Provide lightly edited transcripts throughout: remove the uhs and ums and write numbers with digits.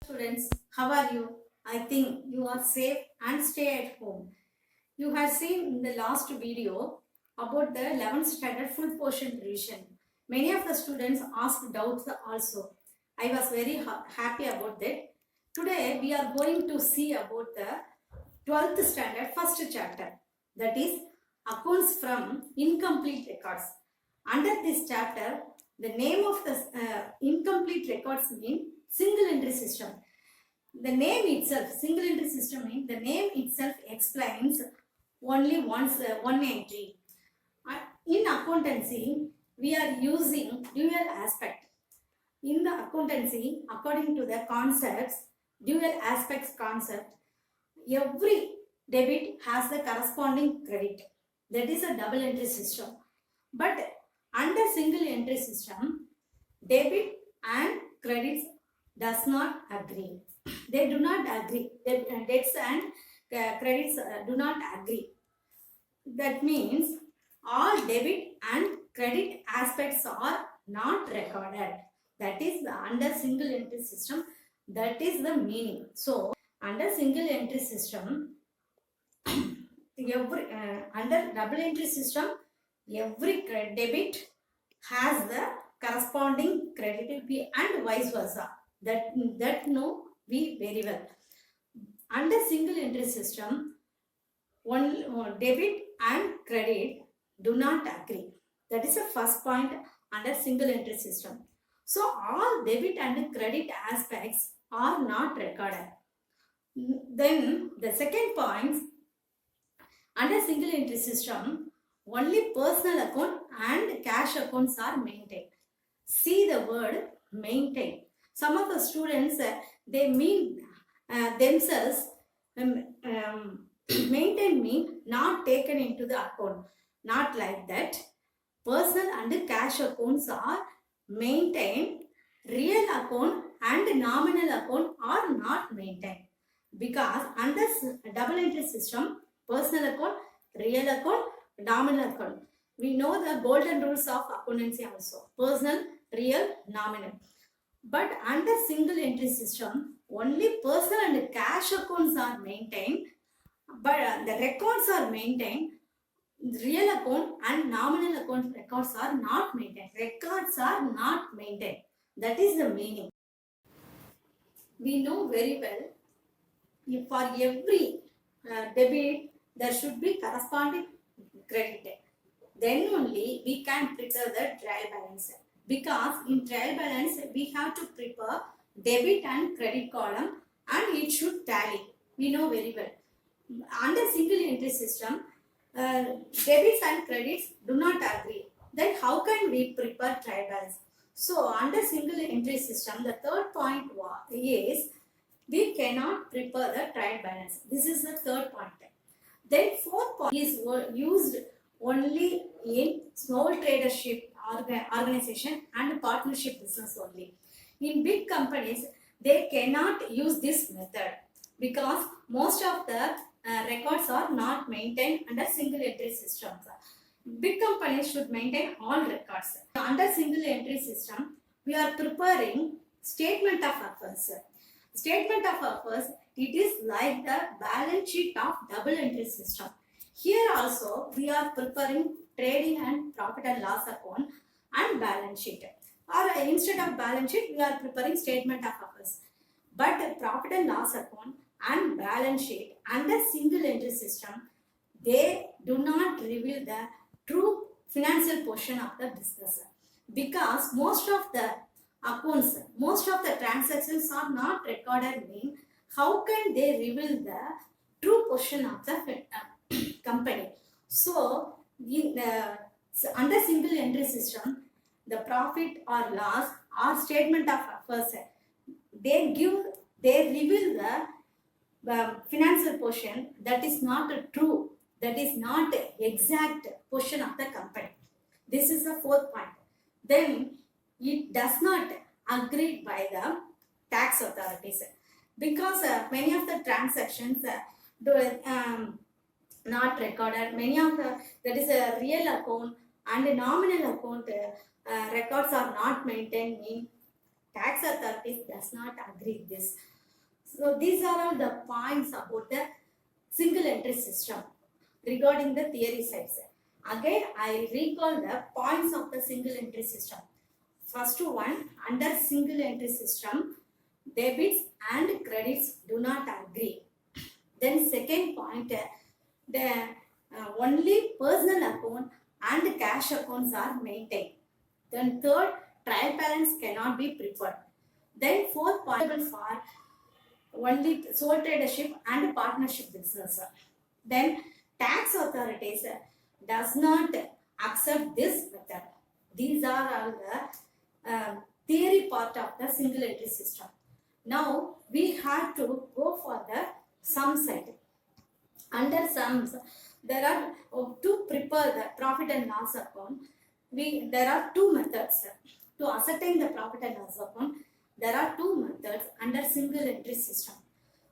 Students, how are you? I think you are safe and stay at home. You have seen in the last video about the 11th standard full portion revision. Many of the students asked doubts also. I was very happy about that. Today we are going to see about the 12th standard first chapter, that is accounts from incomplete records. Under this chapter, the name of the incomplete records mean single entry system. The name itself, single entry system means the name itself explains only one entry. In accountancy, we are using dual aspect. In the accountancy, according to the concepts, dual aspects concept, every debit has the corresponding credit. That is a double entry system. But under single entry system, debit and credits does not agree. They do not agree. Debts and credits do not agree. That means all debit and credit aspects are not recorded. That is the under single entry system. That is the meaning. So under single entry system, under double entry system, every debit has the corresponding credit and vice versa. That know we very well. Under single entry system, one debit and credit do not agree. That is the first point under single entry system. So all debit and credit aspects are not recorded. Then the second point, under single entry system, only personal account and cash accounts are maintained. See the word maintain. Some of the students, they mean themselves, maintain mean not taken into the account. Not like that. Personal and cash accounts are maintained. Real account and nominal account are not maintained. Because under double entry system, personal account, real account, nominal account. We know the golden rules of accountancy also. Personal, real, nominal. But under single entry system, only personal and cash accounts are maintained. But the records are maintained. Real account and nominal account records are not maintained. Records are not maintained. That is the meaning. We know very well, for every debit, there should be corresponding credit. Then only we can prepare the trial balance. Because in trial balance, we have to prepare debit and credit column and it should tally. We know very well. Under single entry system, debits and credits do not agree. Then how can we prepare trial balance? So under single entry system, the third point is we cannot prepare the trial balance. This is the third point. Then fourth point is used only in small tradership organization and partnership business only. In big companies, they cannot use this method because most of the records are not maintained under single entry systems. Big companies should maintain all records. Under single entry system, we are preparing statement of affairs. Statement of affairs, it is like the balance sheet of double entry system. Here also, we are preparing trading and profit and loss account and balance sheet. Or instead of balance sheet, we are preparing statement of affairs. But profit and loss account and balance sheet under single entry system, they do not reveal the true financial portion of the business. Because most of the accounts, most of the transactions are not recorded, mean how can they reveal the true portion of the company? So, under single entry system, the profit or loss or statement of affairs, they reveal the financial portion that is not true, that is not exact portion of the company. This is the fourth point. Then it does not agreed by the tax authorities because many of the transactions not recorded. Many of the, that is a real account and a nominal account records are not maintained, mean tax authorities does not agree this. So these are all the points about the single entry system regarding the theory sides. Again, I recall the points of the single entry system. First one, under single entry system, debits and credits do not agree. Then second point, the only personal account and cash accounts are maintained. Then third, trial balance cannot be preferred. Then fourth point for only sole tradership and partnership business. Then tax authorities does not accept this method. These are all the theory part of the single entry system. Now we have to go for the sum side. Under sums, there are to prepare the profit and loss account. There are two methods to ascertain the profit and loss account. There are two methods under single entry system.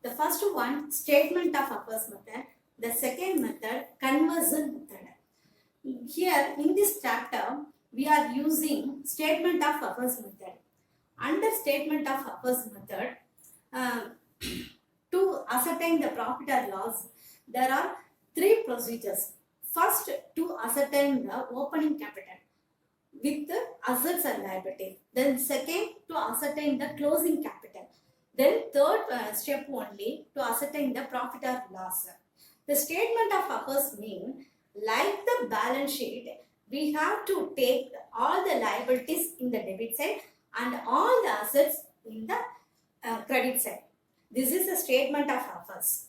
The first one, statement of affairs method. The second method, conversion method. Here in this chapter, we are using statement of affairs method. Under statement of affairs method, to ascertain the profit or loss, there are three procedures. First, to ascertain the opening capital with the assets and liabilities. Then second, to ascertain the closing capital. Then third step only, to ascertain the profit or loss. The statement of affairs mean, like the balance sheet, we have to take all the liabilities in the debit side and all the assets in the credit side. This is a statement of affairs.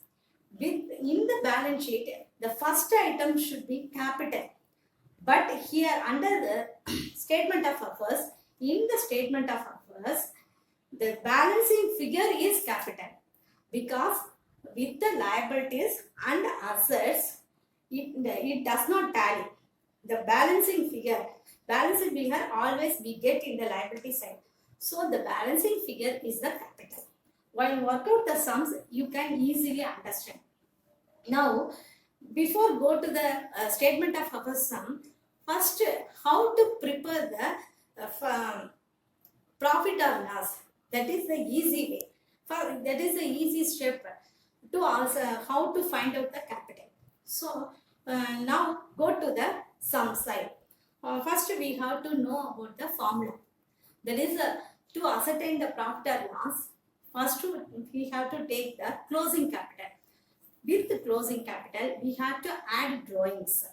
In the balance sheet, the first item should be capital. But here under the statement of affairs, in the statement of affairs, the balancing figure is capital. Because with the liabilities and assets, it does not tally. The balancing figure always we get in the liability side. So the balancing figure is the capital. While you work out the sums, you can easily understand. Now, before go to the statement of affairs sum, first how to prepare the profit or loss. That is the easy way. That is the easy step to answer how to find out the capital. So now go to the sum side. First we have to know about the formula. That is to ascertain the profit or loss. First we have to take the closing capital. With the closing capital, we have to add drawings.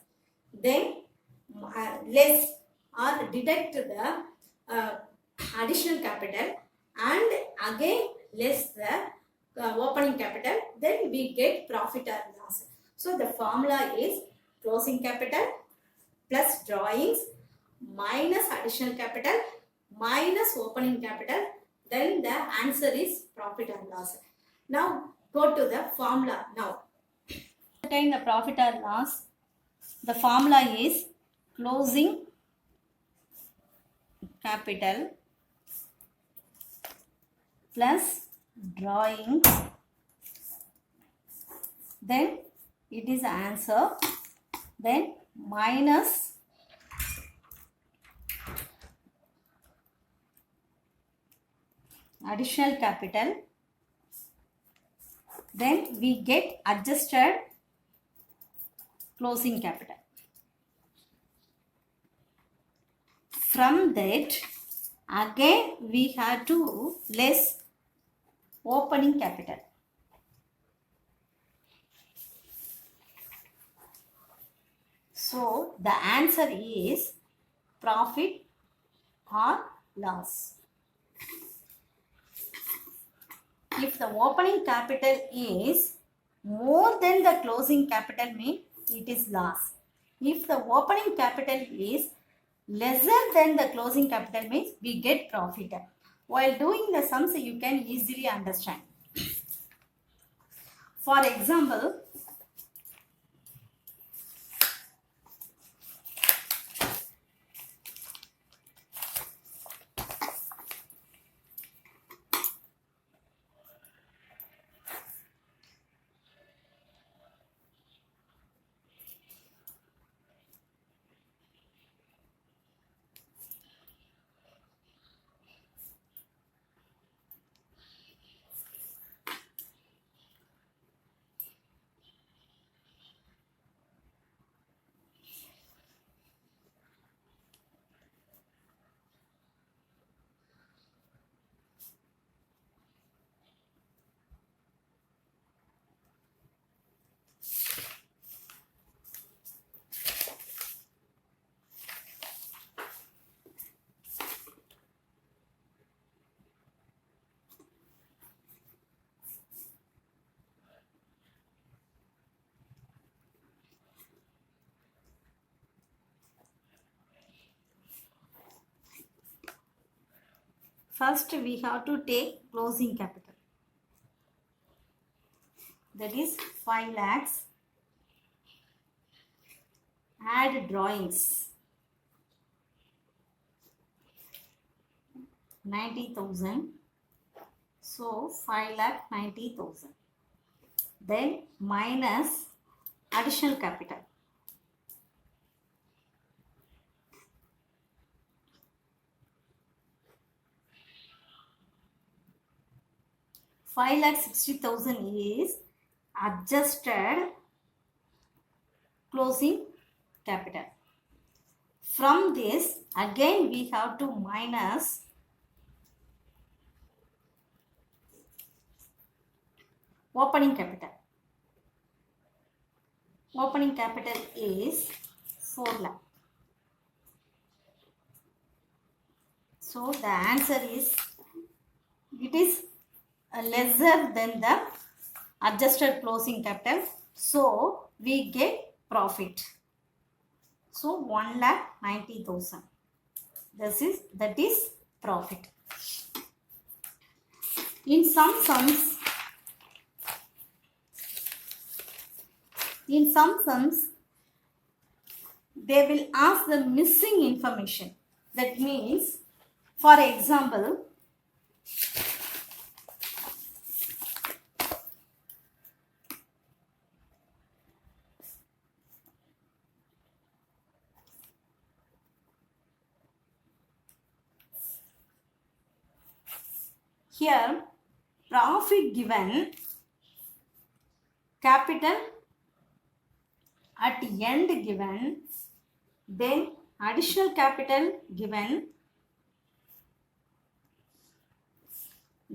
Then less or deduct the additional capital and again less the opening capital. Then we get profit or loss. So the formula is closing capital plus drawings minus additional capital minus opening capital. Then the answer is profit or loss. Now go to the formula now. To obtain the profit or loss, the formula is closing capital plus drawings, then it is answer, then minus additional capital, then we get adjusted closing capital. From that, again we have to less opening capital. So the answer is profit or loss. If the opening capital is more than the closing capital, means it is loss. If the opening capital is lesser than the closing capital, means we get profit. While doing the sums, you can easily understand. For example, First we have to take closing capital. That is 5 lakhs. Add drawings. 90,000. So 5,90,000. Then minus additional capital. $5,60,000 is adjusted closing capital. From this, again we have to minus opening capital. Opening capital is 4 lakh. So the answer is, it is lesser than the adjusted closing capital. So we get profit. So 1,90,000. That is profit. In some sums, they will ask the missing information. That means, for example, here profit given, capital at end given, then additional capital given,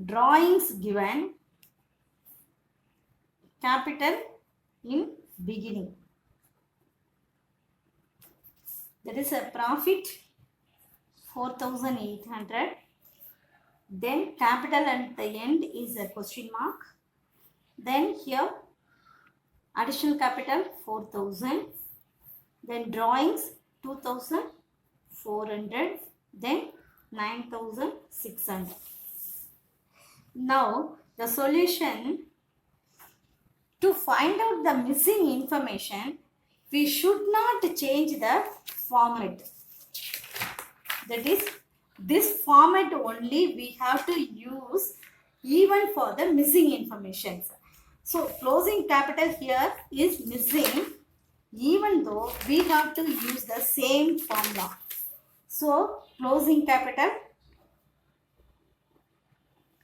drawings given, capital in beginning. That is a profit 4,800. Then capital at the end is a question mark. Then here additional capital 4,000. Then drawings 2,400. Then 9,600. Now the solution: to find out the missing information, we should not change the format. That is, this format only we have to use even for the missing information. So closing capital here is missing, even though we have to use the same formula. So closing capital,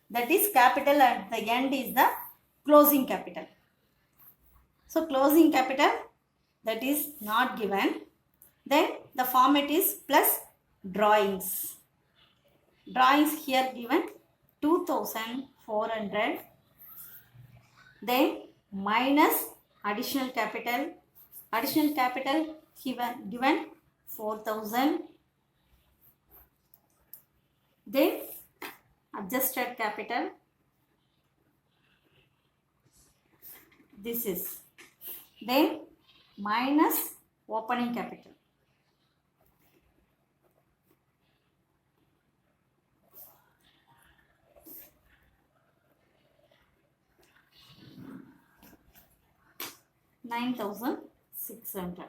that is capital at the end is the closing capital. So closing capital, that is not given. Then the format is plus drawings. Drawings here given 2,400. Then minus additional capital. Additional capital given 4,000. Then adjusted capital. This is. Then minus opening capital. $9,600.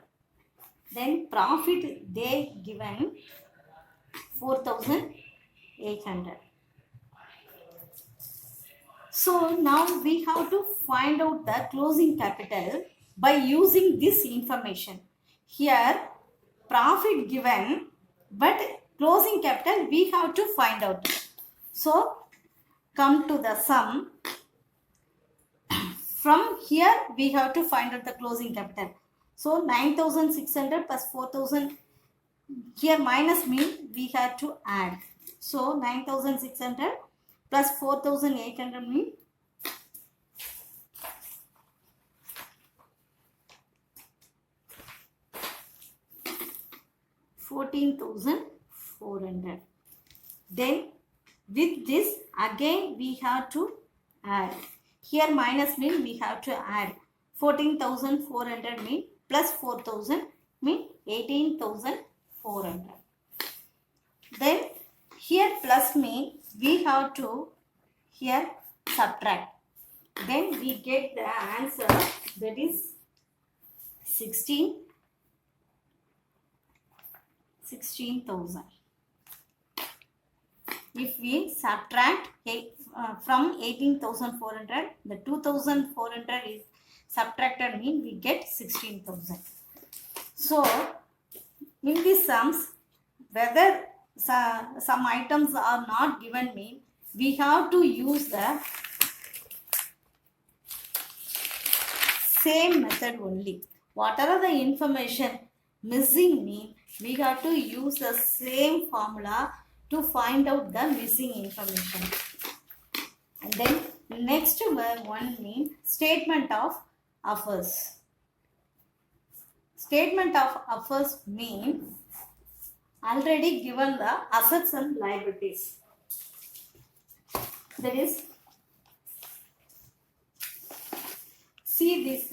Then profit they given 4,800. So now we have to find out the closing capital by using this information. Here profit given, but closing capital we have to find out. So come to the sum. From here we have to find out the closing capital. So 9,600 plus 4,000, here minus means we have to add. So 9,600 plus 4,800 means 14,400. Then with this again we have to add. Here minus means we have to add. 14,400 means plus 4,000 means 18,400. Then here plus means we have to here subtract. Then we get the answer, that is 16,000. If we subtract from 18,400, the 2,400 is subtracted, mean we get 16,000. So in these sums, whether some items are not given, mean we have to use the same method only. Whatever the information missing, mean we have to use the same formula to find out the missing information. And then next one means statement of affairs. Statement of affairs mean already given the assets and liabilities. That is, see this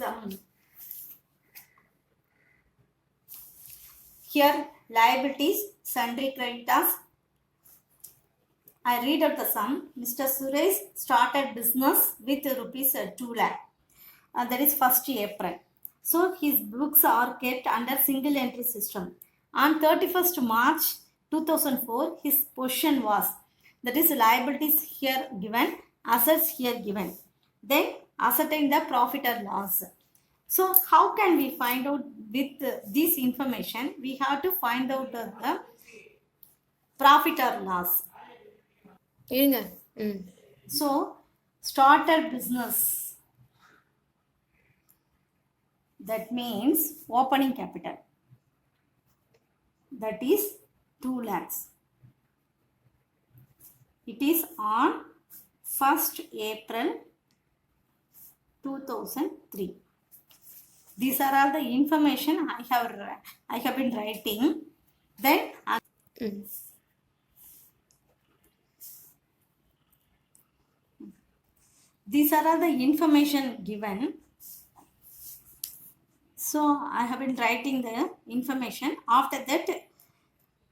here liabilities, sundry creditors. I read out the sum. Mr. Suresh started business with rupees 2 lakh. That is 1st April. So his books are kept under single entry system. On 31st March 2004, his position was, that is liabilities here given, assets here given. Then ascertain the profit or loss. So how can we find out with this information? We have to find out the profit or loss. So started business, that means opening capital, that is 2 lakhs. It is on 1st April 2003. These are all the information I have been writing. Then these are all the information given. So I have been writing the information. After that,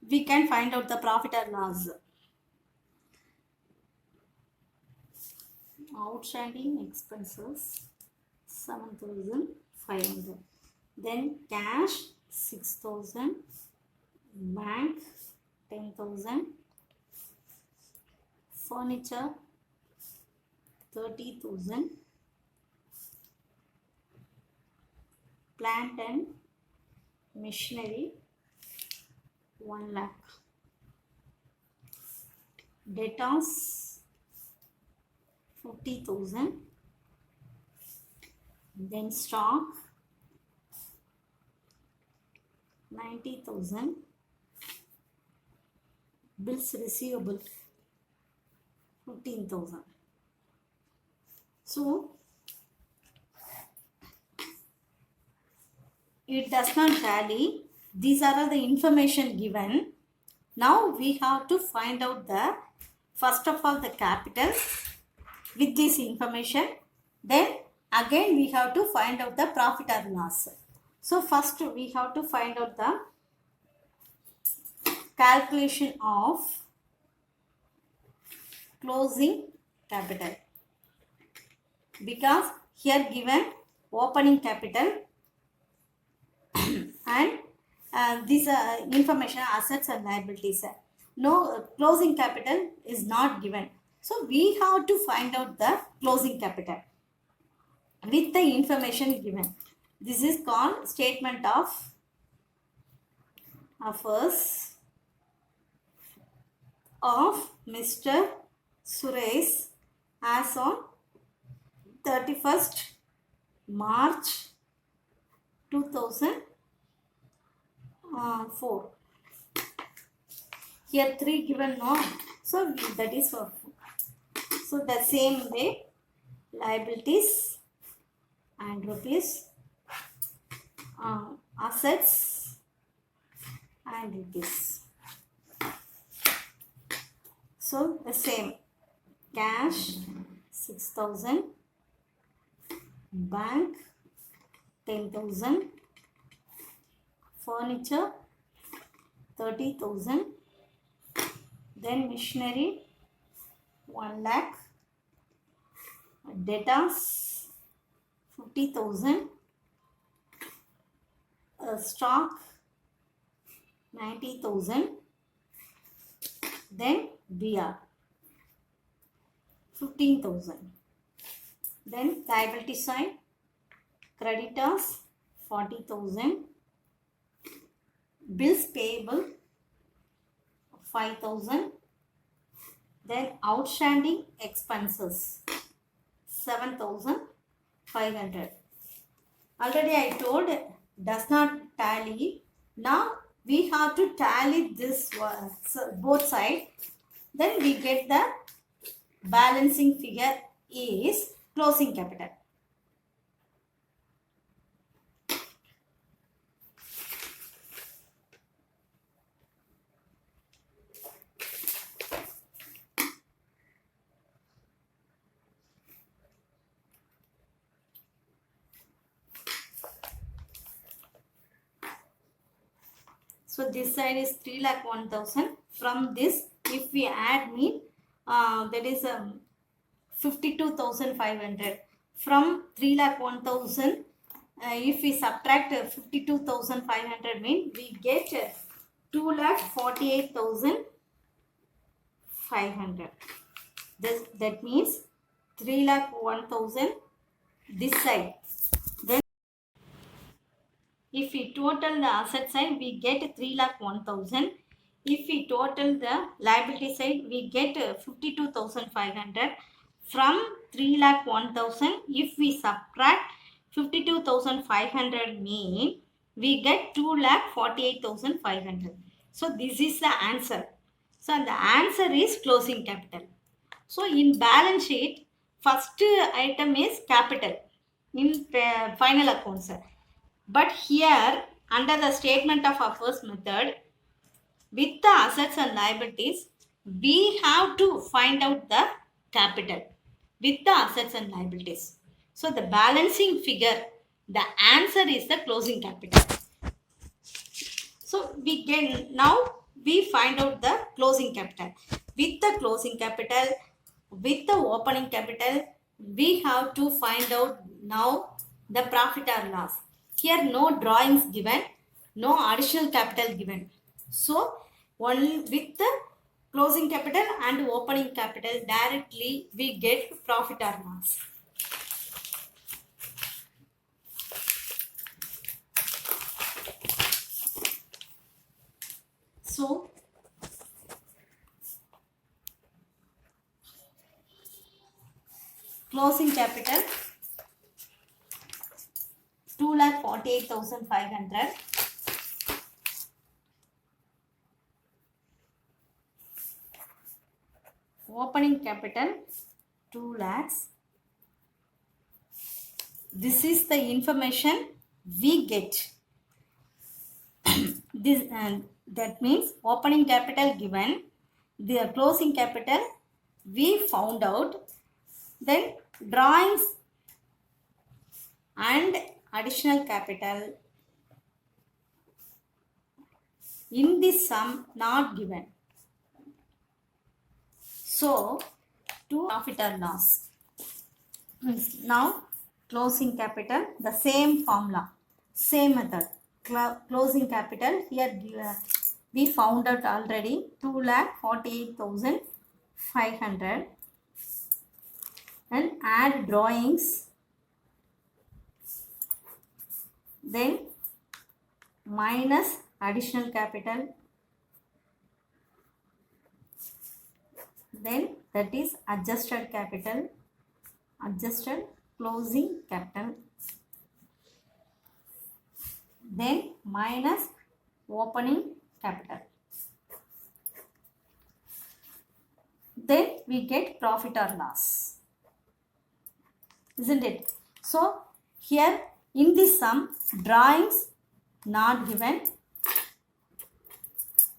we can find out the profit or loss. Outstanding expenses 7,500. Then cash 6,000. Bank 10,000. Furniture 30,000. Plant and machinery 1 lakh. Debtors 50,000. Then stock 90,000. Bills receivable 15,000. So it does not tally. These are all the information given. Now we have to find out the, first of all, the capital with this information. Then again we have to find out the profit or loss. So first we have to find out the calculation of closing capital, because here given opening capital and these information assets and liabilities. No closing capital is not given. So we have to find out the closing capital with the information given. This is called statement of affairs of Mr. Suresh as on 31st March 2004. Here 3 given, no? So that is for. So the same way, liabilities and rupees, assets and rupees. So the same, cash 6,000, bank 10,000, furniture 30,000, then machinery 1 lakh. Debtors 50,000. Stock 90,000. Then BR 15,000. Then liability side, creditors 40,000. Bills payable 5,000. Then outstanding expenses 7,500. Already I told does not tally. Now we have to tally this both sides. Then we get the balancing figure is closing capital. So this side is 3,01,000. From this, if we add that is 52,500. From 3,01,000, if we subtract 52,500 mean we get 2,48,500. That means 3,01,000 this side. Then if we total the asset side, we get 3,01,000. If we total the liability side, we get 52,500. From 3,01,000, if we subtract 52,500 mean we get 2,48,500. So this is the answer. So the answer is closing capital. So in balance sheet, first item is capital in final accounts. But here under the statement of affairs method, with the assets and liabilities, we have to find out the capital with the assets and liabilities. So the balancing figure, the answer is the closing capital. So we can now we find out the closing capital. With the closing capital, with the opening capital, we have to find out now the profit or loss. Here no drawings given, no additional capital given. So only with the closing capital and opening capital directly we get profit or loss. So closing capital 2,48,500. Opening capital 2 lakhs. This is the information we get. This that means opening capital given, the closing capital we found out, then drawings and additional capital in this sum not given. So to profit or loss. Now closing capital, the same formula, same method. Closing capital here we found out already 2,48,500 and add drawings, then minus additional capital, then that is adjusted capital, adjusted closing capital, then minus opening capital. Then we get profit or loss, isn't it? So here in this sum, drawings not given,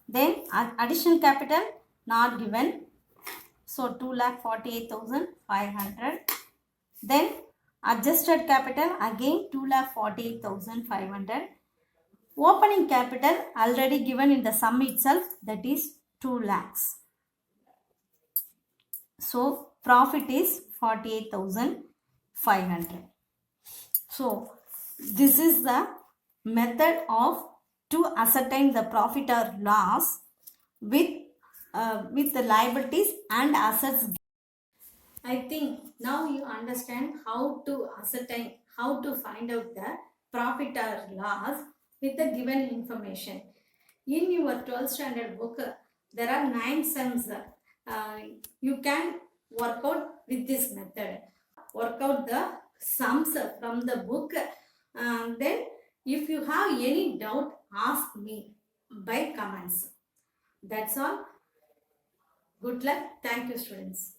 then additional capital not given, so 2,48,500. Then adjusted capital again 2,48,500. Opening capital already given in the sum itself, that is 2 lakhs. So profit is 48,500. So this is the method of to ascertain the profit or loss with the liabilities and assets. I think now you understand how to ascertain, how to find out the profit or loss with the given information. In your 12th standard book, there are 9 sums. You can work out with this method. Work out the sums from the book. Then if you have any doubt, ask me by comments. That's all. Good luck. Thank you, students.